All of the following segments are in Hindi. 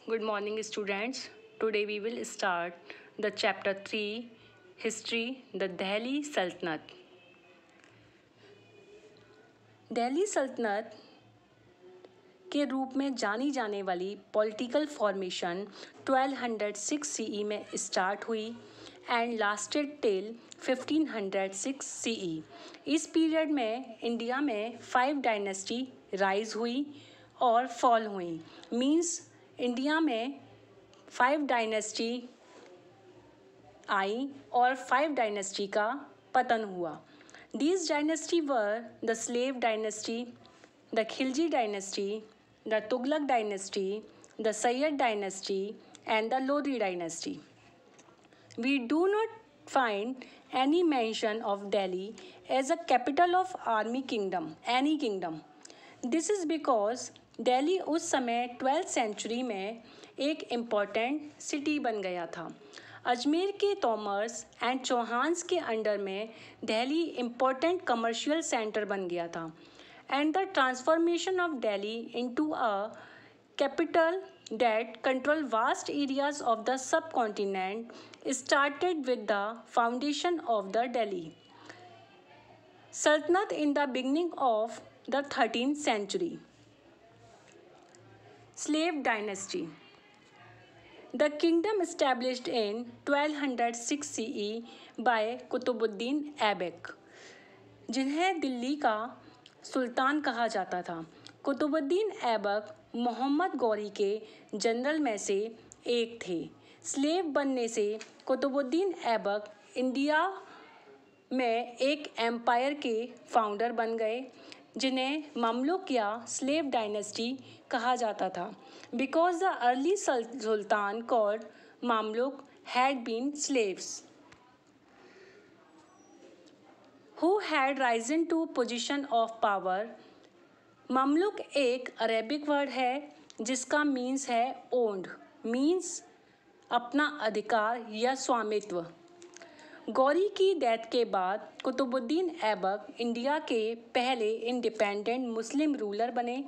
Good morning, students. Today we will start the chapter 3 History, the Delhi Sultanate. Delhi सल्तनत के रूप में जानी जाने वाली पॉलिटिकल फॉर्मेशन 1206 सीई में स्टार्ट हुई एंड लास्टेड टिल 1506 सीई। इस पीरियड में इंडिया में 5 डायनेस्टी राइज हुई और फॉल हुई। मींस इंडिया में 5 डायनेस्टी आई और 5 डायनेस्टी का पतन हुआ। These dynasty were the Slave dynasty, the Khilji dynasty, the Tughlaq dynasty, the Sayyid dynasty, and the Lodi dynasty. We do not find any mention of Delhi as a capital of army kingdom, any kingdom. This is because Delhi उस समय 12th सेंचुरी में एक इम्पॉर्टेंट सिटी बन गया था। अजमेर के तोमर्स एंड चौहान्स के अंडर में दिल्ली इम्पॉर्टेंट कमर्शियल सेंटर बन गया था and the transformation of Delhi into a capital that control vast areas of the subcontinent started with the foundation of the Delhi Sultanate in the beginning of the 13th century. Slave dynasty. The kingdom established in 1206 CE by Qutbuddin Aibak, जिन्हें दिल्ली का सुल्तान कहा जाता था। कुतुबुद्दीन ऐबक मोहम्मद गौरी के जनरल में से एक थे। स्लेव बनने से कुतुबुद्दीन ऐबक इंडिया में एक एम्पायर के फाउंडर बन गए, जिन्हें ममलुक या स्लेव डायनेस्टी कहा जाता था because the early sultan called Mamluk had been slaves who had risen to position of power. Mamluk एक अरेबिक वर्ड है जिसका मीन्स है ओन्ड, मीन्स अपना अधिकार या स्वामित्व। गौरी की डेथ के बाद कुतुबुद्दीन ऐबक इंडिया के पहले इंडिपेंडेंट मुस्लिम रूलर बने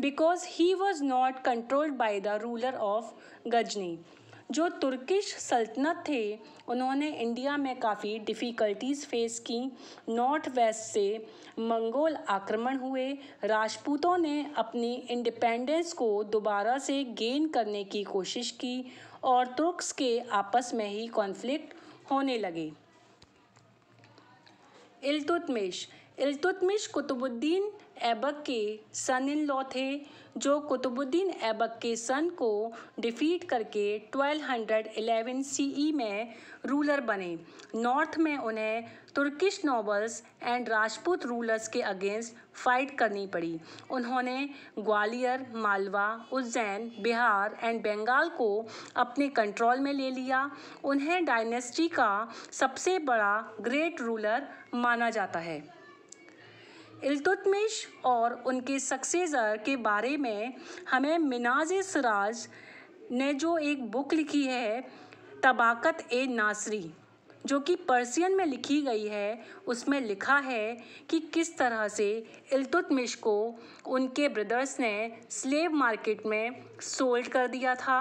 because he was not controlled by the ruler of Ghazni. जो तुर्किश सल्तनत थे उन्होंने इंडिया में काफ़ी डिफ़िकल्टीज़ फेस की। नॉर्थ वेस्ट से मंगोल आक्रमण हुए, राजपूतों ने अपनी इंडिपेंडेंस को दोबारा से गेन करने की कोशिश की और तुर्क्स के आपस में ही कॉन्फ्लिक्ट होने लगे। इल्तुतमिश कुतुबुद्दीन ऐबक के सन इन लॉ थे जो कुतुबुद्दीन ऐबक के सन को डिफीट करके 1211 सीई में रूलर बने। नॉर्थ में उन्हें Turkish nobles and Rajput rulers के अगेंस्ट फाइट करनी पड़ी। उन्होंने ग्वालियर, मालवा, उज्जैन, बिहार एंड बंगाल को अपने कंट्रोल में ले लिया। उन्हें डायनेस्टी का सबसे बड़ा ग्रेट रूलर माना जाता है। इल्तुतमिश और उनके सक्सेसर के बारे में हमें मिनाज-ए-सिराज ने जो एक बुक लिखी है तबाक़त-ए-नासरी, जो कि पर्शियन में लिखी गई है, उसमें लिखा है कि किस तरह से इल्तुतमिश को उनके ब्रदर्स ने स्लेव मार्केट में सोल्ड कर दिया था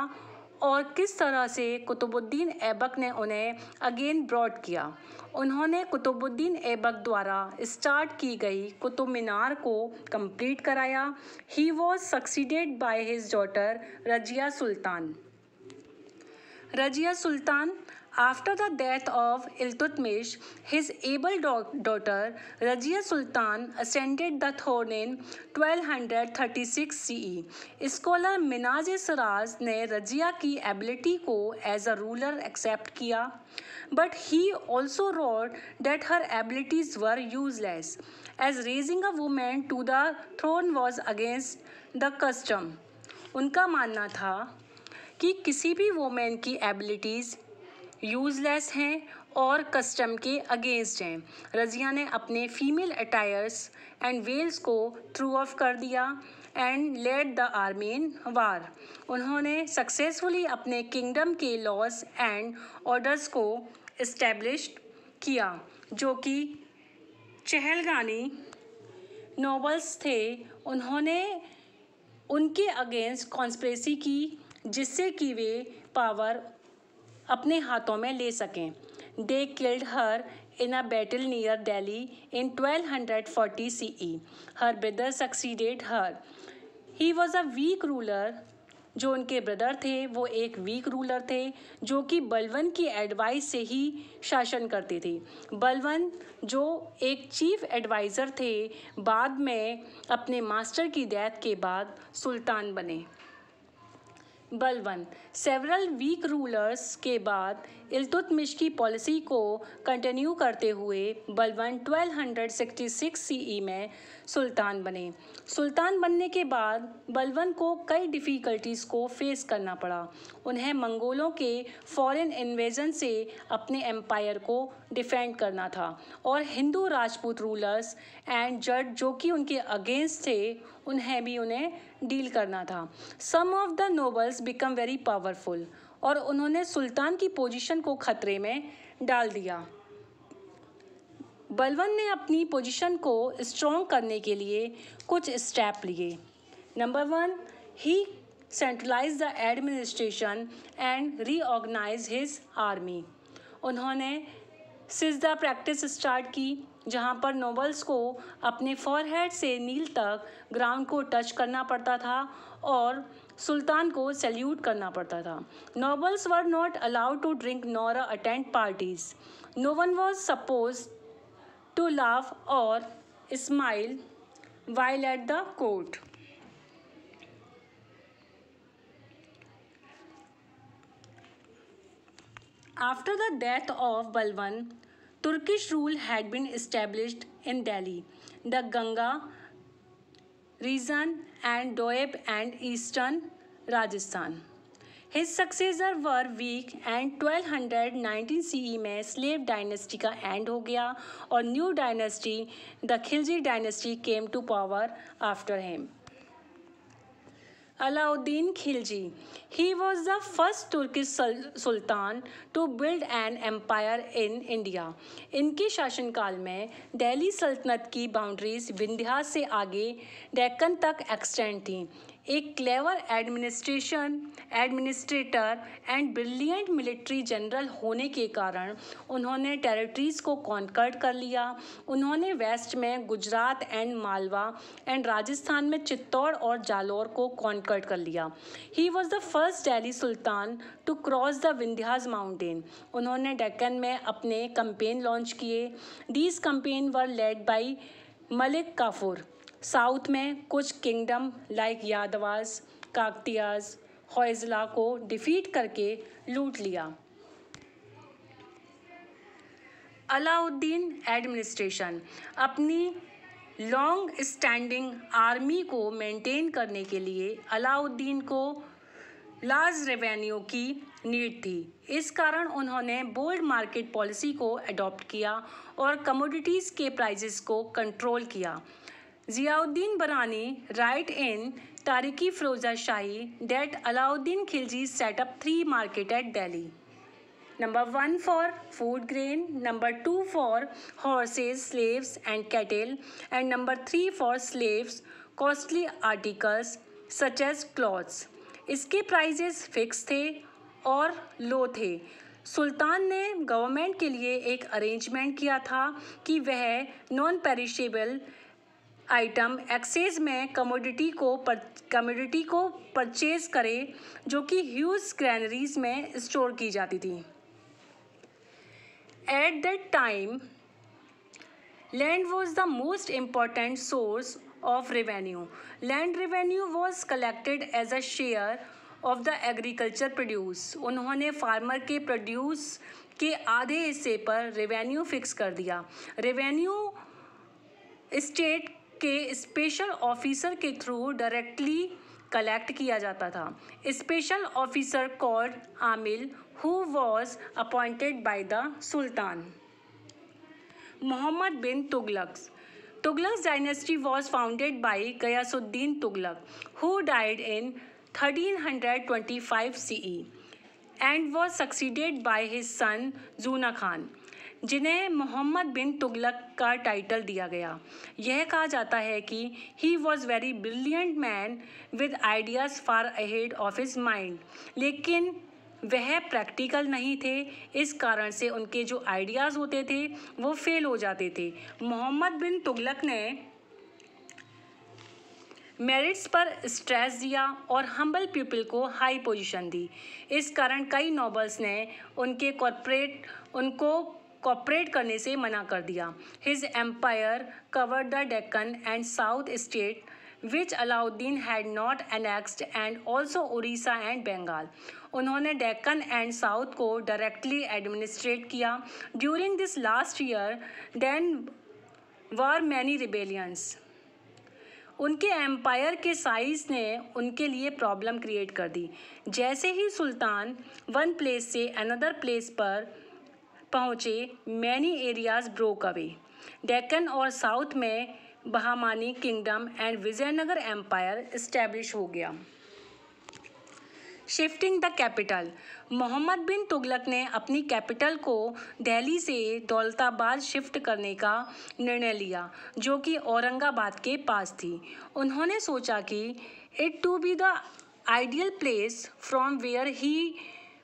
और किस तरह से कुतुबुद्दीन ऐबक ने उन्हें अगेन ब्रॉड किया। उन्होंने कुतुबुद्दीन ऐबक द्वारा स्टार्ट की गई कुतुब मीनार को कंप्लीट कराया। He was succeeded by his daughter Razia Sultan. After the death of Iltutmish, his able daughter Rajia Sultan ascended the throne in 1236 CE. Scholar मिनाज-ए-सिराज ने रजिया की एबिलिटी को एज अ रूलर एक्सेप्ट किया, but he also wrote that her abilities were useless, as raising a woman to the throne was against the custom. उनका मानना था कि किसी भी वुमेन की एबिलिटीज़ यूज़लेस हैं और कस्टम के अगेंस्ट हैं। रजिया ने अपने फीमेल अटायर्स एंड वेल्स को थ्रू ऑफ कर दिया and led the army in war. उन्होंने सक्सेसफुली अपने किंगडम के लॉज एंड ऑर्डर्स को इस्टेब्लिश किया, जो कि चहलगानी नोबल्स थे। उन्होंने उनके अगेंस्ट कॉन्स्पिरेसी की जिससे कि वे पावर अपने हाथों में ले सकें। They killed her in a battle near Delhi in 1240 CE. Her brother succeeded her. He was a weak ruler. जो उनके ब्रदर थे वो एक वीक रूलर थे जो कि बलवन की एडवाइस से ही शासन करते थे। बलवन जो एक चीफ एडवाइज़र थे बाद में अपने मास्टर की डेथ के बाद सुल्तान बने। बलवन सेवरल वीक रूलर्स के बाद इल्तुतमिश की पॉलिसी को कंटिन्यू करते हुए बलवन 1266 सीई में सुल्तान बने। सुल्तान बनने के बाद बलवन को कई डिफ़िकल्टीज़ को फेस करना पड़ा। उन्हें मंगोलों के फॉरेन इन्वेजन से अपने एम्पायर को डिफेंड करना था और हिंदू राजपूत रूलर्स एंड जज जो कि उनके अगेंस्ट थे उन्हें डील करना था। Some of the nobles become very powerful और उन्होंने सुल्तान की पोजीशन को खतरे में डाल दिया। बलवन ने अपनी पोजीशन को स्ट्रॉन्ग करने के लिए कुछ स्टेप लिए। Number 1, he centralise the administration and reorganise his army. उन्होंने सिजदा प्रैक्टिस स्टार्ट की जहां पर नोबल्स को अपने फॉरहेड से नील तक ग्राउंड को टच करना पड़ता था और सुल्तान को सैल्यूट करना पड़ता था। Nobles were not allowed to drink nor attend parties. No one was suppose to laugh और smile while at the court. After the death of Balban, Turkish rule had been established in Delhi, the Ganga region and Doab and eastern Rajasthan. His successor were weak and 1219 CE में स्लेव डायनेस्टी का एंड हो गया और new dynasty the Khilji dynasty came to power after him. Alauddin Khilji. He was the first Turkish Sultan to build an empire in India. इनके शासनकाल में दिल्ली सल्तनत की बाउंड्रीज विंध्या से आगे डेक्कन तक एक्सटेंड थी। एक clever administrator and brilliant military general होने के कारण उन्होंने टेरिटरीज़ को कॉन्कर्ड कर लिया। उन्होंने वेस्ट में गुजरात एंड मालवा एंड राजस्थान में चित्तौड़ और जालौर को कॉन्कर्ड कर लिया। He was the first Delhi sultan to cross the Vindhyas mountain. उन्होंने डेक्कन में अपने कैंपेन लॉन्च किए। These campaign were led by Malik Kafur. South में कुछ किंगडम लाइक यादवास, काकतियाज, होयसला को डिफीट करके लूट लिया। अलाउद्दीन एडमिनिस्ट्रेशन। अपनी लॉन्ग स्टैंडिंग आर्मी को मेंटेन करने के लिए अलाउद्दीन को लार्ज रेवेन्यू की नीड थी। इस कारण उन्होंने बोल्ड मार्केट पॉलिसी को अडॉप्ट किया और कमोडिटीज़ के प्राइसेस को कंट्रोल किया। Ziauddin Barani write in Tarikh-i Firoz Shahi that Alauddin Khilji set up 3 market at Delhi. Number 1 for food grain, number 2 for horses, slaves and cattle, and number 3 for slaves, costly articles such as clothes. इसके प्राइजेस फिक्स थे और लो थे। सुल्तान ने गवर्नमेंट के लिए एक अरेंजमेंट किया था कि वह नॉन पेरिशेबल आइटम एक्सेस में कमोडिटी को परचेज करे जो कि ह्यूज ग्रैनरीज में स्टोर की जाती थी। At that time, land was the most important source of revenue. Land revenue was collected as a share of the agriculture produce. उन्होंने फार्मर के प्रोड्यूस के आधे हिस्से पर रेवेन्यू फिक्स कर दिया। रेवेन्यू स्टेट के स्पेशल ऑफिसर के थ्रू डायरेक्टली कलेक्ट किया जाता था। Special officer called Aamil who was appointed by the Sultan. Muhammad bin Tughlaq. Tughlaq's dynasty was founded by Ghiyasuddin Tughlaq, who died in 1325 CE and was succeeded by his son Zuna Khan. जिन्हें मोहम्मद बिन तुगलक का टाइटल दिया गया। यह कहा जाता है कि he was very brilliant man with ideas far ahead of his mind, लेकिन वह प्रैक्टिकल नहीं थे। इस कारण से उनके जो आइडियाज़ होते थे वो फेल हो जाते थे। मोहम्मद बिन तुगलक ने मेरिट्स पर स्ट्रेस दिया और हम्बल पीपल को हाई पोजीशन दी। इस कारण कई नोबल्स ने उनको कॉपरेट करने से मना कर दिया। His empire covered the Deccan and south state which Alauddin had not annexed and also Orissa and Bengal. उन्होंने डेक्कन एंड साउथ को डायरेक्टली एडमिनिस्ट्रेट किया। During this last year then were many rebellions. उनके एम्पायर के साइज ने उनके लिए प्रॉब्लम क्रिएट कर दी। जैसे ही सुल्तान वन प्लेस से अनदर प्लेस पर पहुँचे, many areas broke away. Deccan और साउथ में Bahmani kingdom and Vijayanagar empire establish हो गया। Shifting the capital. Mohammad bin Tughlaq ने अपनी कैपिटल को दिल्ली से दौलताबाद शिफ्ट करने का निर्णय लिया, जो कि औरंगाबाद के पास थी। उन्होंने सोचा कि it to be the ideal place from where he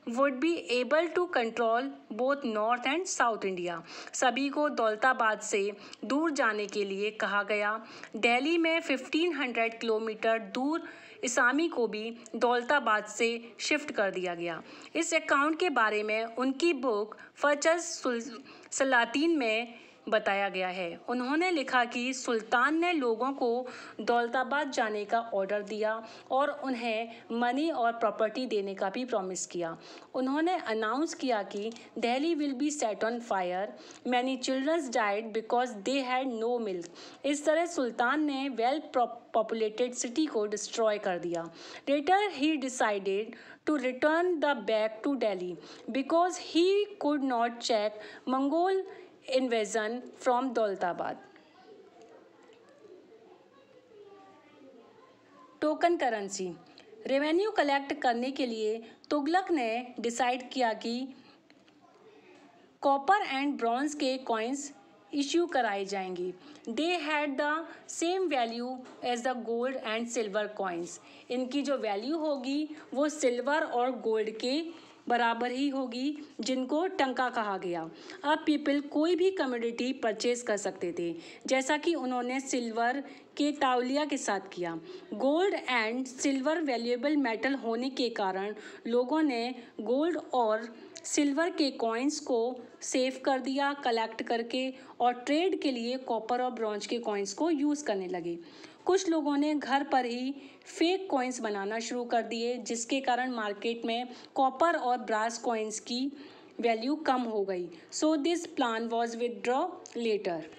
would be able to control both north and south India. सभी को दौलताबाद से दूर जाने के लिए कहा गया। दिल्ली में 1500 किलोमीटर दूर इसामी को भी दौलताबाद से शिफ्ट कर दिया गया। इस अकाउंट के बारे में उनकी बुक फजल सलातीन में बताया गया है। उन्होंने लिखा कि सुल्तान ने लोगों को दौलताबाद जाने का ऑर्डर दिया और उन्हें मनी और प्रॉपर्टी देने का भी प्रॉमिस किया। उन्होंने अनाउंस किया कि Delhi will be set on fire, many childrens died because they had no milk. इस तरह सुल्तान ने वेल पॉपुलेटेड सिटी को डिस्ट्रॉय कर दिया। Later he decided to return the back to Delhi because he could not check Mongol invasion from Daulatabad. Token currency. Revenue collect करने के लिए तुगलक ने डिसाइड किया कि कॉपर एंड ब्रॉन्ज के कॉइन्स इश्यू कराई जाएंगी। They had the same value as the gold and silver coins. इनकी जो वैल्यू होगी वो सिल्वर और गोल्ड के बराबर ही होगी, जिनको टंका कहा गया। अब पीपल कोई भी कमोडिटी परचेज कर सकते थे, जैसा कि उन्होंने सिल्वर के ताउलिया के साथ किया। Gold and silver valuable metal होने के कारण लोगों ने गोल्ड और सिल्वर के कॉइन्स को सेव कर दिया कलेक्ट करके, और ट्रेड के लिए कॉपर और ब्रॉन्ज के कॉइन्स को यूज़ करने लगे। कुछ लोगों ने घर पर ही फेक कॉइन्स बनाना शुरू कर दिए, जिसके कारण मार्केट में कॉपर और ब्रास कॉइन्स की वैल्यू कम हो गई। So this plan was withdraw later.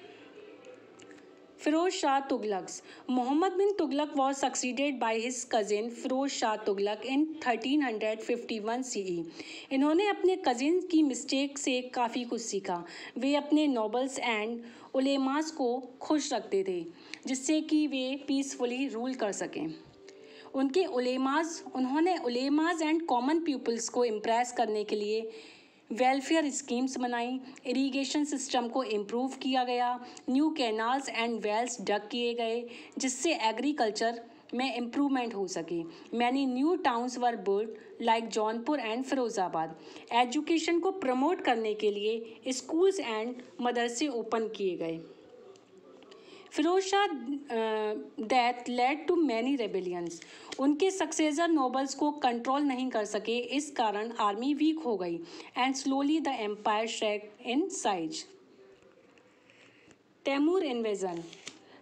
Firoz Shah Tughlaqs. Mohammad bin Tughlaq was succeeded by his cousin Firoz Shah Tughlaq in 1351 CE। इन्होंने अपने कजिन की मिस्टेक से काफ़ी कुछ सीखा। वे अपने नोबल्स एंड उलेमास को खुश रखते थे, जिससे कि वे पीसफुली रूल कर सकें। उन्होंने उलेमास एंड कॉमन पीपल्स को इम्प्रेस करने के लिए वेलफेयर स्कीम्स बनाई। इरिगेशन सिस्टम को इम्प्रूव किया गया। New canals and wells dug किए गए, जिससे एग्रीकल्चर में इम्प्रूवमेंट हो सके। Many new towns were built like Jaunpur and Firozabad. Education को प्रमोट करने के लिए स्कूल्स एंड मदरसे ओपन किए गए। Firoz Shah death led to many rebellions. उनके सक्सेसर नोबल्स को कंट्रोल नहीं कर सके, इस कारण आर्मी वीक हो गई and slowly the empire shrank in size. Timur invasion.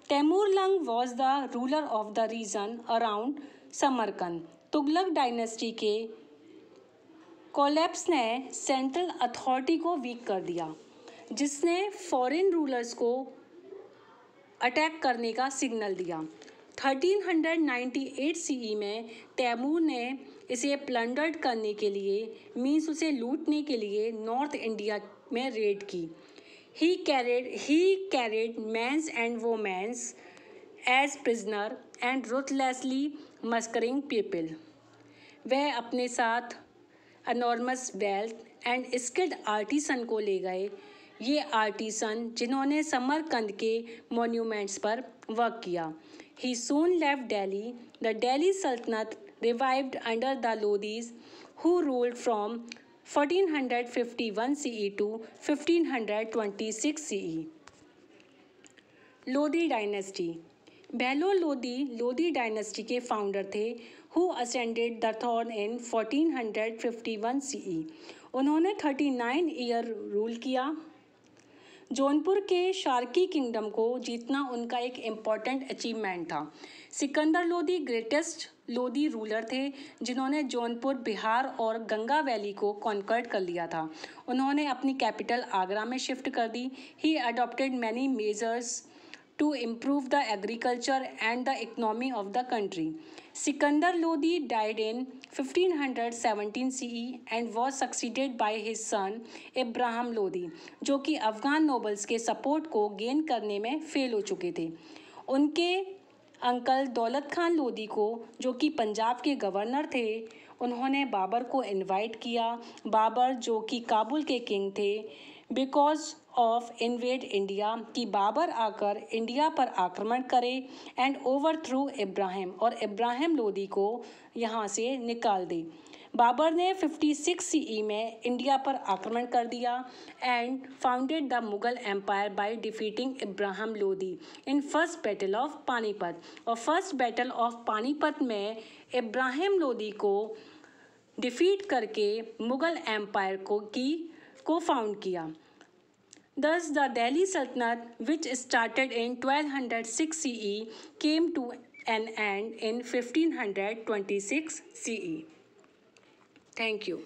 Timurlang was the ruler of the region around Samarkand. Tughlaq dynasty के कोलैप्स ने सेंट्रल अथॉरिटी को वीक कर दिया, जिसने फॉरेन रूलर्स को अटैक करने का सिग्नल दिया। 1398 CE में तैमूर ने इसे प्लंडर्ड करने के लिए, मीन्स उसे लूटने के लिए नॉर्थ इंडिया में रेड की। He carried mens and womens as prisoner and ruthlessly massacring people. वह अपने साथ enormous wealth and skilled artisan को ले गए। ये आर्टिसन जिन्होंने समरकंद के मॉन्यूमेंट्स पर वर्क किया। He soon left Delhi. The Delhi सल्तनत revived under the Lodis who ruled from 1451 CE to 1526 CE. Lodi dynasty. Bahlol Lodi Lodi dynasty के फाउंडर थे who ascended the throne in 1451 CE. उन्होंने 39 ईयर रूल किया। जौनपुर के शार्की किंगडम को जीतना उनका एक इम्पॉर्टेंट अचीवमेंट था। सिकंदर लोदी ग्रेटेस्ट लोदी रूलर थे जिन्होंने जौनपुर, बिहार और गंगा वैली को कॉन्कर्ड कर लिया था। उन्होंने अपनी कैपिटल आगरा में शिफ्ट कर दी। He adopted many measures to improve the agriculture and the economy of the country. Sikandar Lodi died in 1517 CE and was succeeded by his son Ibrahim Lodi, जो कि अफगान नोबल्स के सपोर्ट को गेन करने में फेल हो चुके थे। उनके अंकल दौलत खान लोदी को, जो कि पंजाब के गवर्नर थे, उन्होंने बाबर को इनवाइट किया। बाबर, जो कि काबुल के किंग थे, बिकॉज ऑफ इन्वेड इंडिया, कि बाबर आकर इंडिया पर आक्रमण करे एंड ओवर थ्रू इब्राहिम, और इब्राहिम लोदी को यहाँ से निकाल दे। बाबर ने 56 CE में इंडिया पर आक्रमण कर दिया and founded the Mughal empire by defeating Ibrahim Lodi in first battle of Panipat. और फर्स्ट बैटल ऑफ पानीपत में इब्राहिम लोदी को डिफीट करके मुगल एम्पायर को फाउंड किया। Thus, the Delhi Sultanate, which started in 1206 CE, came to an end in 1526 CE. Thank you.